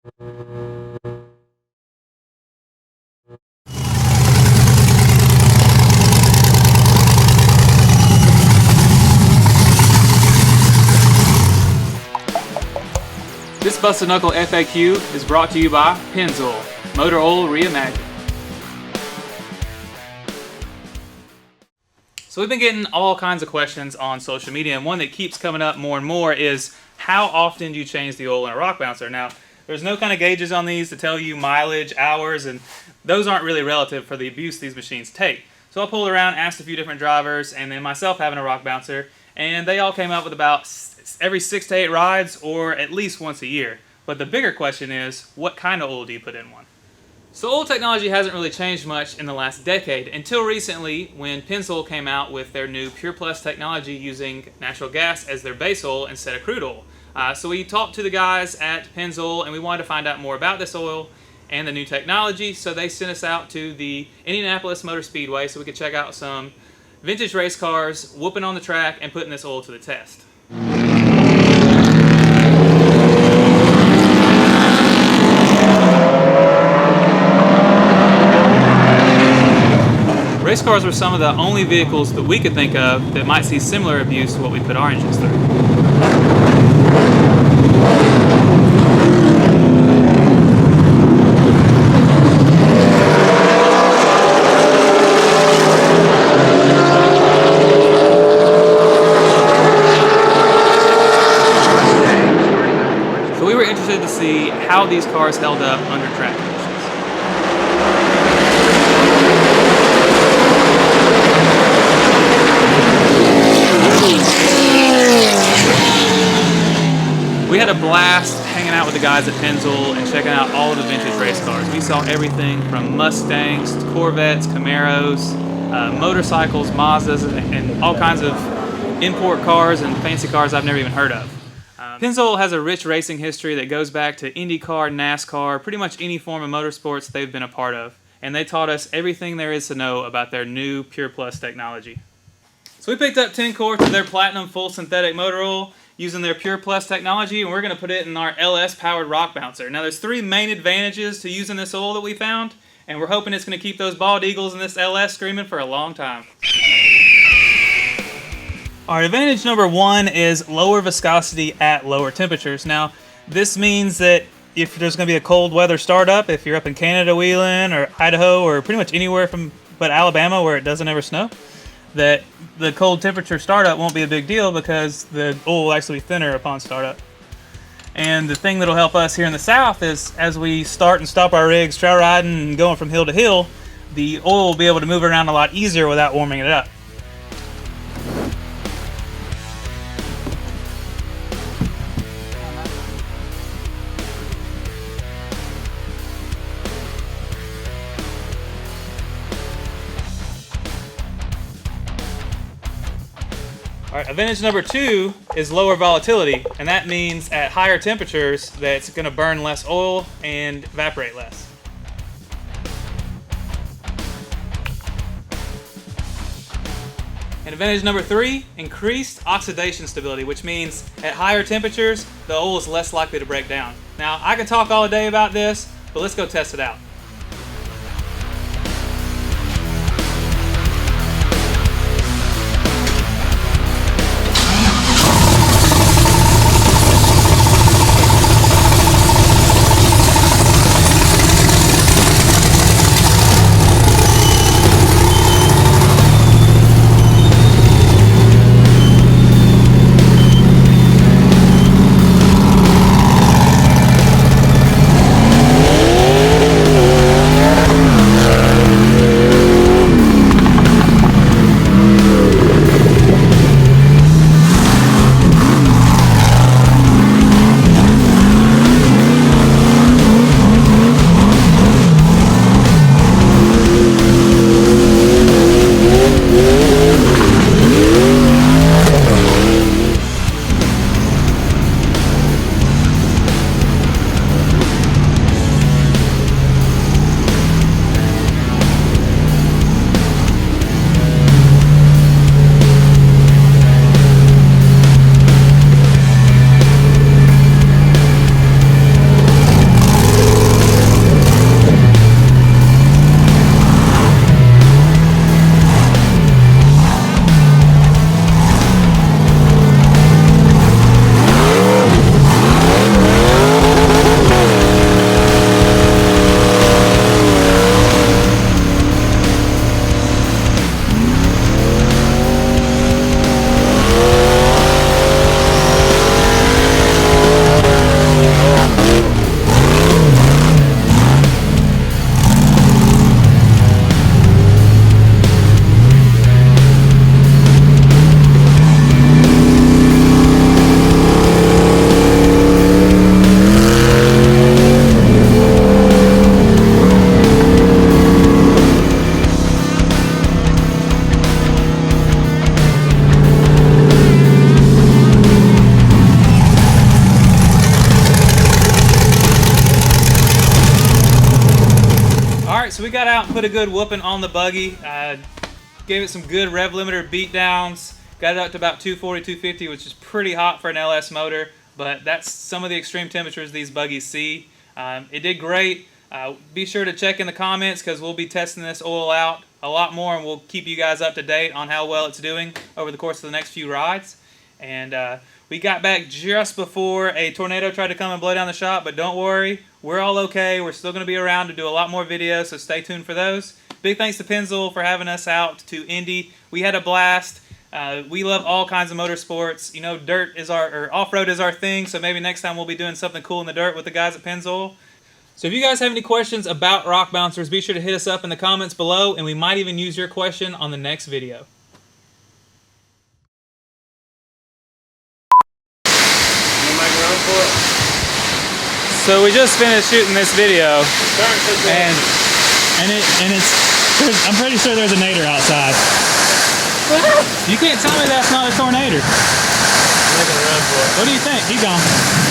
This Busted Knuckle FAQ is brought to you by Pennzoil, Motor Oil Reimagined. So we've been getting all kinds of questions on social media, and one that keeps coming up more and more is how often do you change the oil in a rock bouncer? Now, there's no kind of gauges on these to tell you mileage, hours, and those aren't really relative for the abuse these machines take. So I pulled around, asked a few different drivers, and then myself having a rock bouncer, and they all came up with about every 6 to 8 rides, or at least once a year. But the bigger question is, what kind of oil do you put in one? So oil technology hasn't really changed much in the last decade, until recently when Pennzoil came out with their new Pure Plus technology using natural gas as their base oil instead of crude oil. So we talked to the guys at Pennzoil, and we wanted to find out more about this oil and the new technology, so they sent us out to the Indianapolis Motor Speedway so we could check out some vintage race cars, whooping on the track, and putting this oil to the test. Race cars were some of the only vehicles that we could think of that might see similar abuse to what we put our engines through. So we were interested to see how these cars held up under track conditions. We had a blast hanging out with the guys at Pennzoil and checking out all of the vintage race cars. We saw everything from Mustangs, to Corvettes, Camaros, motorcycles, Mazdas, and all kinds of import cars and fancy cars I've never even heard of. Pennzoil has a rich racing history that goes back to IndyCar, NASCAR, pretty much any form of motorsports they've been a part of. And they taught us everything there is to know about their new Pure Plus technology. So we picked up 10 quarts of their Platinum Full Synthetic Motor Oil using their Pure Plus technology, and we're going to put it in our LS-powered rock bouncer. Now there's 3 main advantages to using this oil that we found, and we're hoping it's going to keep those bald eagles in this LS screaming for a long time. Our advantage number 1 is lower viscosity at lower temperatures. Now this means that if there's going to be a cold weather startup, if you're up in Canada wheeling, or Idaho, or pretty much anywhere but Alabama where it doesn't ever snow, that the cold temperature startup won't be a big deal because the oil will actually be thinner upon startup. And the thing that'll help us here in the South is as we start and stop our rigs, trail riding and going from hill to hill, the oil will be able to move around a lot easier without warming it up. All right, advantage number 2 is lower volatility, and that means at higher temperatures that it's going to burn less oil and evaporate less. And advantage number 3, increased oxidation stability, which means at higher temperatures, the oil is less likely to break down. Now, I could talk all day about this, but let's go test it out. so we got out and put a good whooping on the buggy. Gave it some good rev limiter beat downs. Got it up to about 240, 250, which is pretty hot for an LS motor, but that's some of the extreme temperatures these buggies see. It did great. Be sure to check in the comments because we'll be testing this oil out a lot more, and we'll keep you guys up to date on how well it's doing over the course of the next few rides. And we got back just before a tornado tried to come and blow down the shop, but don't worry, we're all okay. We're still going to be around to do a lot more videos, so stay tuned for those. Big thanks to Pennzoil for having us out to Indy. We had a blast. We love all kinds of motorsports. You know, off-road is our thing, so maybe next time we'll be doing something cool in the dirt with the guys at Pennzoil. So if you guys have any questions about rock bouncers, be sure to hit us up in the comments below, and we might even use your question on the next video. So we just finished shooting this video, and I'm pretty sure there's a nader outside. You can't tell me that's not a tornado. What do you think? He gone.